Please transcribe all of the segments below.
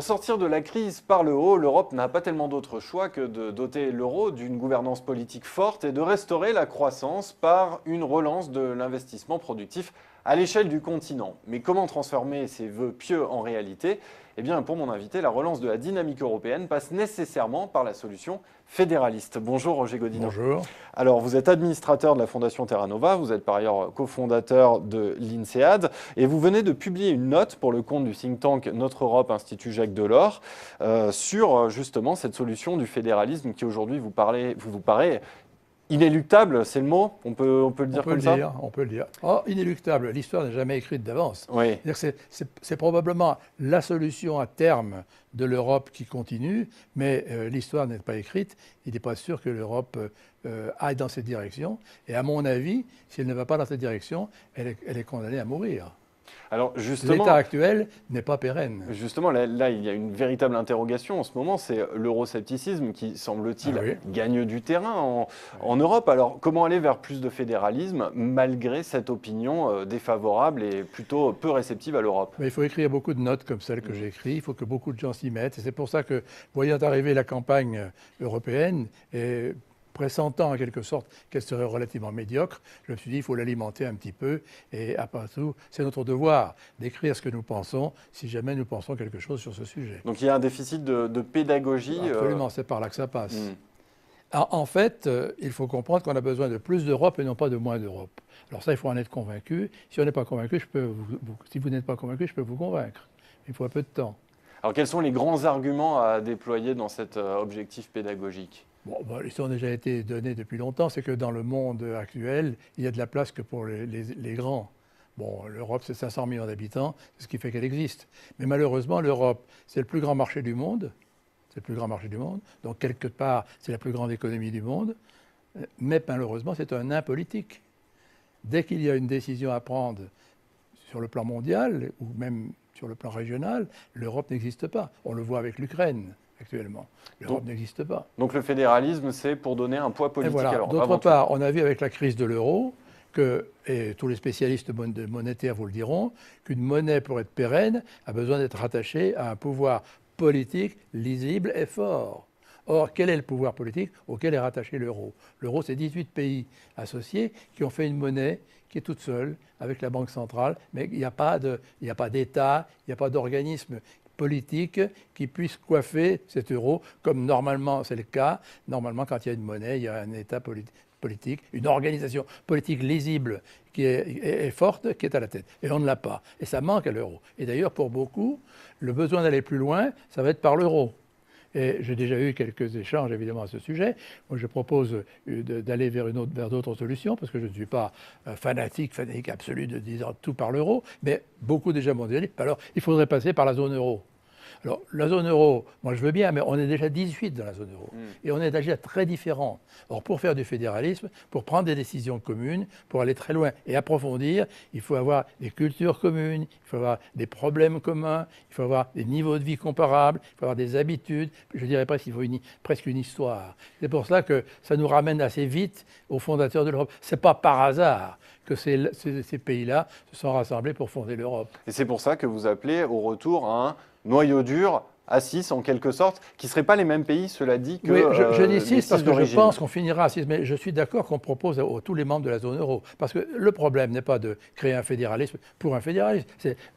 sortir de la crise par le haut, l'Europe n'a pas tellement d'autre choix que de doter l'euro d'une gouvernance politique forte et de restaurer la croissance par une relance de l'investissement productif à l'échelle du continent. Mais comment transformer ces vœux pieux en réalité? Eh bien, pour mon invité, la relance de la dynamique européenne passe nécessairement par la solution fédéraliste. Bonjour Roger Godino. Bonjour. Alors, vous êtes administrateur de la Fondation Terra Nova, vous êtes par ailleurs cofondateur de l'INSEAD et vous venez de publier une note pour le compte du think tank Notre Europe Institut Jacques Delors sur justement cette solution du fédéralisme qui aujourd'hui vous paraît inéluctable, c'est le mot? On peut le dire comme ça? On peut le dire. Oh, inéluctable, l'histoire n'est jamais écrite d'avance. Oui. C'est probablement la solution à terme de l'Europe qui continue, mais l'histoire n'est pas écrite. Il n'est pas sûr que l'Europe aille dans cette direction. Et à mon avis, si elle ne va pas dans cette direction, elle est condamnée à mourir. Alors justement, l'état actuel n'est pas pérenne. Justement, là, il y a une véritable interrogation en ce moment, c'est l'euroscepticisme qui, semble-t-il, gagne du terrain en Europe. Alors, comment aller vers plus de fédéralisme malgré cette opinion défavorable et plutôt peu réceptive à l'Europe? Mais il faut écrire beaucoup de notes comme celles que j'ai écrites, il faut que beaucoup de gens s'y mettent. Et c'est pour ça que, voyant arriver la campagne européenne, et pressentant en quelque sorte qu'elle serait relativement médiocre, je me suis dit qu'il faut l'alimenter un petit peu et après tout, c'est notre devoir d'écrire ce que nous pensons si jamais nous pensons quelque chose sur ce sujet. Donc il y a un déficit de pédagogie. Absolument, c'est par là que ça passe. En fait, il faut comprendre qu'on a besoin de plus d'Europe et non pas de moins d'Europe. Alors ça, il faut en être convaincu. Si on n'est pas convaincu, si vous n'êtes pas convaincu, je peux vous convaincre. Il faut un peu de temps. Alors quels sont les grands arguments à déployer dans cet objectif pédagogique? Bon, ils ont déjà été donnés depuis longtemps. C'est que dans le monde actuel, il y a de la place que pour les grands. Bon, l'Europe, c'est 500 millions d'habitants, c'est ce qui fait qu'elle existe. Mais malheureusement, l'Europe, c'est le plus grand marché du monde. C'est le plus grand marché du monde. Donc, quelque part, c'est la plus grande économie du monde. Mais malheureusement, c'est un nain politique. Dès qu'il y a une décision à prendre sur le plan mondial, ou même sur le plan régional, l'Europe n'existe pas. On le voit avec l'Ukraine. Actuellement. L'Europe n'existe pas. Donc le fédéralisme, c'est pour donner un poids politique. Voilà. D'autre part, on a vu avec la crise de l'euro, et tous les spécialistes monétaires vous le diront, qu'une monnaie, pour être pérenne, a besoin d'être rattachée à un pouvoir politique lisible et fort. Or, quel est le pouvoir politique auquel est rattaché l'euro? L'euro, c'est 18 pays associés qui ont fait une monnaie qui est toute seule, avec la Banque centrale, mais il n'y a pas d'État, il n'y a pas d'organisme politique qui puisse coiffer cet euro, comme normalement c'est le cas. Normalement, quand il y a une monnaie, il y a un État politique, une organisation politique lisible qui est forte, qui est à la tête. Et on ne l'a pas. Et ça manque à l'euro. Et d'ailleurs, pour beaucoup, le besoin d'aller plus loin, ça va être par l'euro. Et j'ai déjà eu quelques échanges, évidemment, à ce sujet. Moi, je propose d'aller vers d'autres solutions, parce que je ne suis pas fanatique absolu de dire tout par l'euro, mais beaucoup déjà m'ont dit, alors, il faudrait passer par la zone euro. Alors, la zone euro, moi je veux bien, mais on est déjà 18 dans la zone euro. Et on est déjà très différents. Or, pour faire du fédéralisme, pour prendre des décisions communes, pour aller très loin et approfondir, il faut avoir des cultures communes, il faut avoir des problèmes communs, il faut avoir des niveaux de vie comparables, il faut avoir des habitudes. Je dirais presque qu'il faut presque une histoire. C'est pour cela que ça nous ramène assez vite aux fondateurs de l'Europe. Ce n'est pas par hasard que ces pays-là se sont rassemblés pour fonder l'Europe. Et c'est pour ça que vous appelez au retour à un noyau dur à 6 en quelque sorte, qui ne seraient pas les mêmes pays, cela dit, que oui, je dis 6 parce que je d'origine. pense qu'on finira à 6, mais je suis d'accord qu'on propose à tous les membres de la zone euro. Parce que le problème n'est pas de créer un fédéralisme pour un fédéralisme,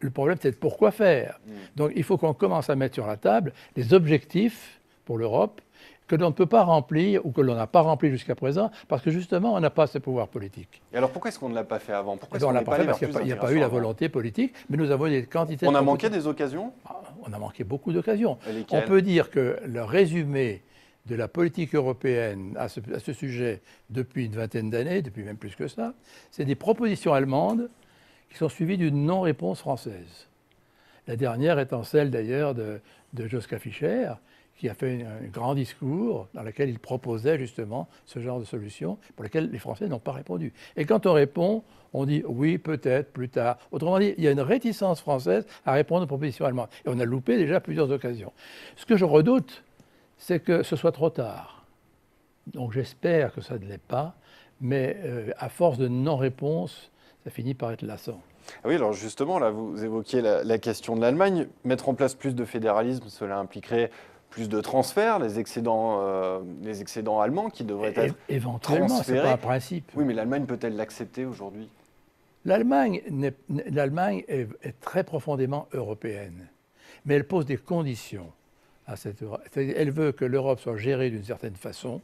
le problème c'est de pourquoi faire. Donc il faut qu'on commence à mettre sur la table les objectifs pour l'Europe, que l'on ne peut pas remplir ou que l'on n'a pas rempli jusqu'à présent parce que justement on n'a pas ce pouvoir politique. Et alors pourquoi est-ce qu'on ne l'a pas fait avant? Pourquoi on ne l'a pas fait parce qu'il n'y a pas eu la volonté politique, mais nous avons des quantités... On a manqué des occasions? On a manqué beaucoup d'occasions. Lesquelles? On peut dire que le résumé de la politique européenne à ce sujet depuis une vingtaine d'années, depuis même plus que ça, c'est des propositions allemandes qui sont suivies d'une non-réponse française. La dernière étant celle d'ailleurs de Joschka Fischer, qui a fait un grand discours dans lequel il proposait justement ce genre de solution pour lesquelles les Français n'ont pas répondu. Et quand on répond, on dit oui, peut-être, plus tard. Autrement dit, il y a une réticence française à répondre aux propositions allemandes. Et on a loupé déjà plusieurs occasions. Ce que je redoute, c'est que ce soit trop tard. Donc j'espère que ça ne l'est pas, mais à force de non-réponse, ça finit par être lassant. Oui, alors justement, là, vous évoquiez la question de l'Allemagne. Mettre en place plus de fédéralisme, cela impliquerait plus de transferts, les excédents allemands qui devraient être Éventuellement, ce n'est pas un transférés. principe. Oui, mais l'Allemagne peut-elle l'accepter aujourd'hui? L'Allemagne est très profondément européenne, mais elle pose des conditions à cette Europe. Elle veut que l'Europe soit gérée d'une certaine façon.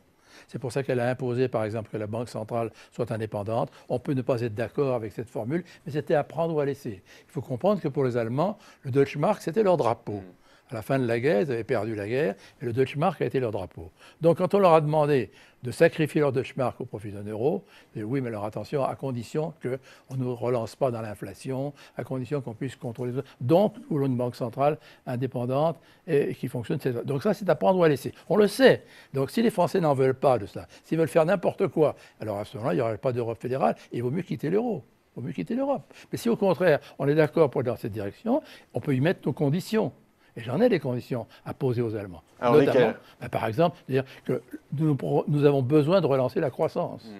C'est pour ça qu'elle a imposé, par exemple, que la Banque centrale soit indépendante. On peut ne pas être d'accord avec cette formule, mais c'était à prendre ou à laisser. Il faut comprendre que pour les Allemands, le Deutschmark, c'était leur drapeau. À la fin de la guerre, ils avaient perdu la guerre, et le Deutschmark a été leur drapeau. Donc quand on leur a demandé de sacrifier leur Deutschmark au profit d'un euro, ils disent oui, mais alors attention, à condition qu'on ne relance pas dans l'inflation, à condition qu'on puisse contrôler les autres. Donc, nous voulons une banque centrale indépendante et qui fonctionne. Donc ça, c'est à prendre ou à laisser. On le sait. Donc si les Français n'en veulent pas de ça, s'ils veulent faire n'importe quoi, alors à ce moment-là, il n'y aurait pas d'Europe fédérale, et il vaut mieux quitter l'euro. Il vaut mieux quitter l'Europe. Mais si au contraire, on est d'accord pour aller dans cette direction, on peut y mettre nos conditions. Et j'en ai des conditions à poser aux Allemands. Alors notamment, par exemple, dire que nous avons besoin de relancer la croissance.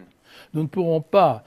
Nous ne pourrons pas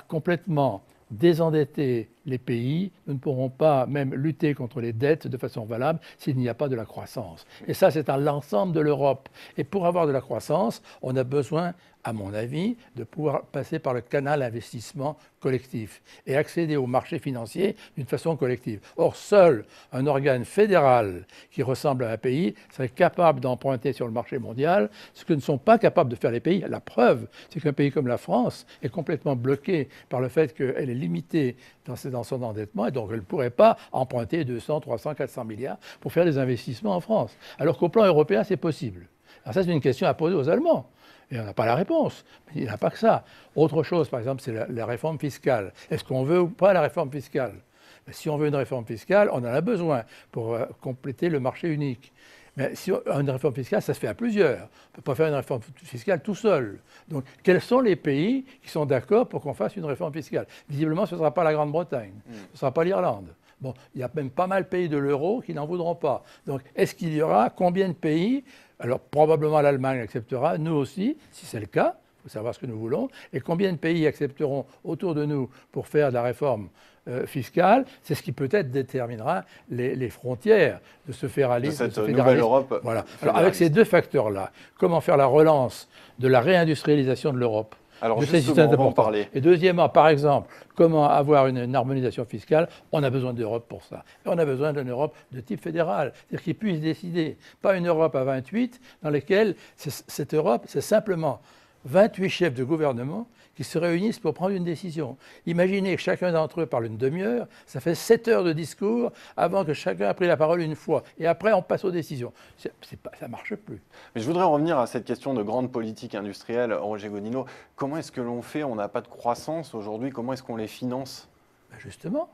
complètement désendetter les pays, nous ne pourrons pas même lutter contre les dettes de façon valable s'il n'y a pas de la croissance. Et ça, c'est à l'ensemble de l'Europe. Et pour avoir de la croissance, on a besoin, à mon avis, de pouvoir passer par le canal investissement collectif et accéder au marché financier d'une façon collective. Or, seul un organe fédéral qui ressemble à un pays serait capable d'emprunter sur le marché mondial ce que ne sont pas capables de faire les pays. La preuve, c'est qu'un pays comme la France est complètement bloqué par le fait qu'elle est limitée dans son endettement et donc elle ne pourrait pas emprunter 200, 300, 400 milliards pour faire des investissements en France. Alors qu'au plan européen, c'est possible. Alors ça, c'est une question à poser aux Allemands. Et on n'a pas la réponse. Mais il n'y a pas que ça. Autre chose, par exemple, c'est la réforme fiscale. Est-ce qu'on veut ou pas la réforme fiscale? Si on veut une réforme fiscale, on en a besoin pour compléter le marché unique. Mais si une réforme fiscale, ça se fait à plusieurs. On ne peut pas faire une réforme fiscale tout seul. Donc, quels sont les pays qui sont d'accord pour qu'on fasse une réforme fiscale? Visiblement, ce ne sera pas la Grande-Bretagne, ce ne sera pas l'Irlande. Bon, il y a même pas mal de pays de l'euro qui n'en voudront pas. Donc, est-ce qu'il y aura combien de pays? Alors, probablement l'Allemagne acceptera, nous aussi, si c'est le cas. Il faut savoir ce que nous voulons. Et combien de pays accepteront autour de nous pour faire de la réforme fiscale? C'est ce qui peut-être déterminera les frontières de ce fédéralisme. De cette nouvelle Europe. Voilà. Alors, avec ces deux facteurs-là, comment faire la relance de la réindustrialisation de l'Europe? Alors justement, on va en parler. Et deuxièmement, par exemple, comment avoir une harmonisation fiscale? On a besoin d'Europe pour ça. Et on a besoin d'une Europe de type fédéral, c'est-à-dire qui puisse décider. Pas une Europe à 28 dans laquelle cette Europe, c'est simplement 28 chefs de gouvernement qui se réunissent pour prendre une décision. Imaginez que chacun d'entre eux parle une demi-heure, ça fait 7 heures de discours avant que chacun ait pris la parole une fois. Et après, on passe aux décisions. Ça ne marche plus. Mais je voudrais revenir à cette question de grande politique industrielle. Roger Godino, comment est-ce que l'on fait? On n'a pas de croissance aujourd'hui. Comment est-ce qu'on les finance? Justement,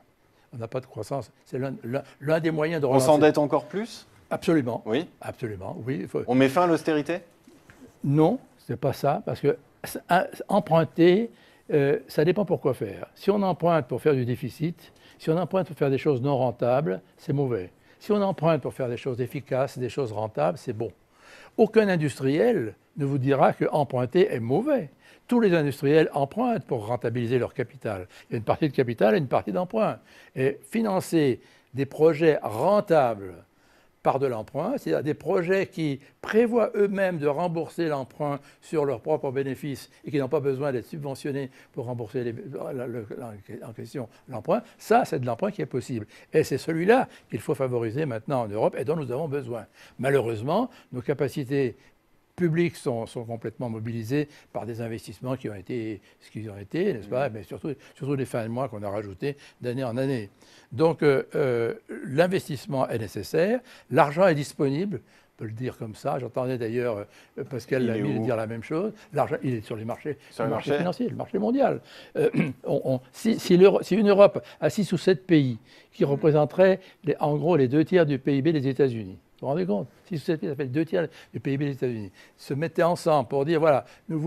on n'a pas de croissance. C'est l'un des moyens de relancer. On s'endette encore plus? Absolument. Oui. Absolument, oui. On met fin à l'austérité? Non, ce n'est pas ça, parce que emprunter, ça dépend pour quoi faire. Si on emprunte pour faire du déficit, si on emprunte pour faire des choses non rentables, c'est mauvais. Si on emprunte pour faire des choses efficaces, des choses rentables, c'est bon. Aucun industriel ne vous dira que emprunter est mauvais. Tous les industriels empruntent pour rentabiliser leur capital. Il y a une partie de capital et une partie d'emprunt. Et financer des projets rentables par de l'emprunt, c'est-à-dire des projets qui prévoient eux-mêmes de rembourser l'emprunt sur leurs propres bénéfices et qui n'ont pas besoin d'être subventionnés pour rembourser en question l'emprunt, ça c'est de l'emprunt qui est possible. Et c'est celui-là qu'il faut favoriser maintenant en Europe et dont nous avons besoin. Malheureusement, nos capacités publics sont complètement mobilisés par des investissements qui ont été ce qu'ils ont été, n'est-ce pas? Mais surtout les fins de mois qu'on a rajoutés d'année en année. Donc l'investissement est nécessaire, l'argent est disponible, on peut le dire comme ça. J'entendais d'ailleurs Pascal Lamy dire la même chose. L'argent, il est sur les marchés, financiers, le marché mondial. Si une Europe a 6 ou 7 pays qui représenteraient en gros les 2 tiers du PIB des États-Unis, vous vous rendez compte? 6 ou 7 pays, ça fait 2 tiers du PIB des États-Unis. Se mettaient ensemble pour dire, voilà, nous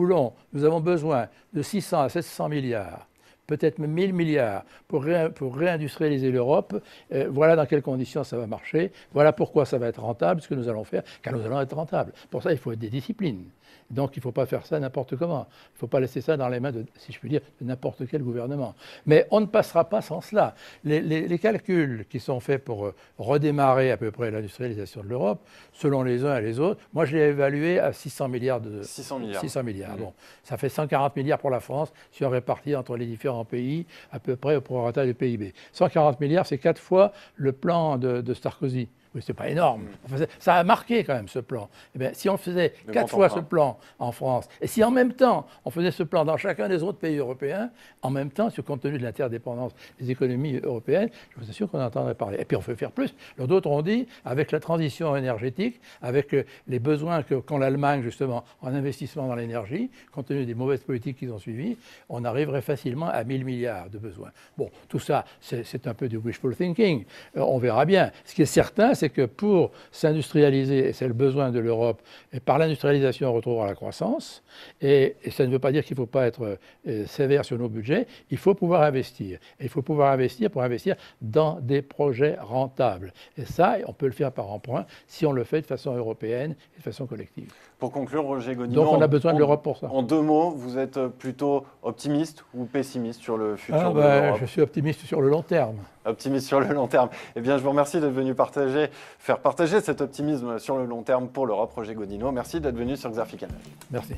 avons besoin de 600 à 700 milliards peut-être même 1000 milliards pour réindustrialiser l'Europe. Voilà dans quelles conditions ça va marcher. Voilà pourquoi ça va être rentable, ce que nous allons faire, car nous allons être rentables. Pour ça, il faut des disciplines. Donc, il ne faut pas faire ça n'importe comment. Il ne faut pas laisser ça dans les mains, si je puis dire, de n'importe quel gouvernement. Mais on ne passera pas sans cela. Les calculs qui sont faits pour redémarrer à peu près l'industrialisation de l'Europe, selon les uns et les autres, moi, je l'ai évalué à 600 milliards. 600 milliards. 600 milliards. Bon, ça fait 140 milliards pour la France, si on répartit entre les différents pays, à peu près au prorata du PIB. 140 milliards, c'est 4 fois le plan de Sarkozy. Oui, c'est pas énorme. Enfin, ça a marqué quand même ce plan. Eh bien, si on faisait 4 fois ce plan en France, et si en même temps on faisait ce plan dans chacun des autres pays européens, en même temps, compte tenu de l'interdépendance des économies européennes, je vous assure qu'on entendrait parler. Et puis on peut faire plus. D'autres ont dit, avec la transition énergétique, avec les besoins qu'ont l'Allemagne justement en investissement dans l'énergie, compte tenu des mauvaises politiques qu'ils ont suivies, on arriverait facilement à 1000 milliards de besoins. Bon, tout ça, c'est un peu du wishful thinking. On verra bien. Ce qui est certain, c'est que pour s'industrialiser, et c'est le besoin de l'Europe, et par l'industrialisation, on retrouvera la croissance. Et ça ne veut pas dire qu'il ne faut pas être sévère sur nos budgets. Il faut pouvoir investir. Et il faut pouvoir investir pour investir dans des projets rentables. Et ça, on peut le faire par emprunt si on le fait de façon européenne et de façon collective. Pour conclure, Roger Godino, donc on a besoin de l'Europe pour ça. En 2 mots, vous êtes plutôt optimiste ou pessimiste sur le futur de l'Europe? Je suis optimiste sur le long terme. Optimiste sur le long terme. Eh bien, je vous remercie d'être venu faire partager cet optimisme sur le long terme pour l'Europe, Roger Godino. Merci d'être venu sur Xerfi Canal. Merci.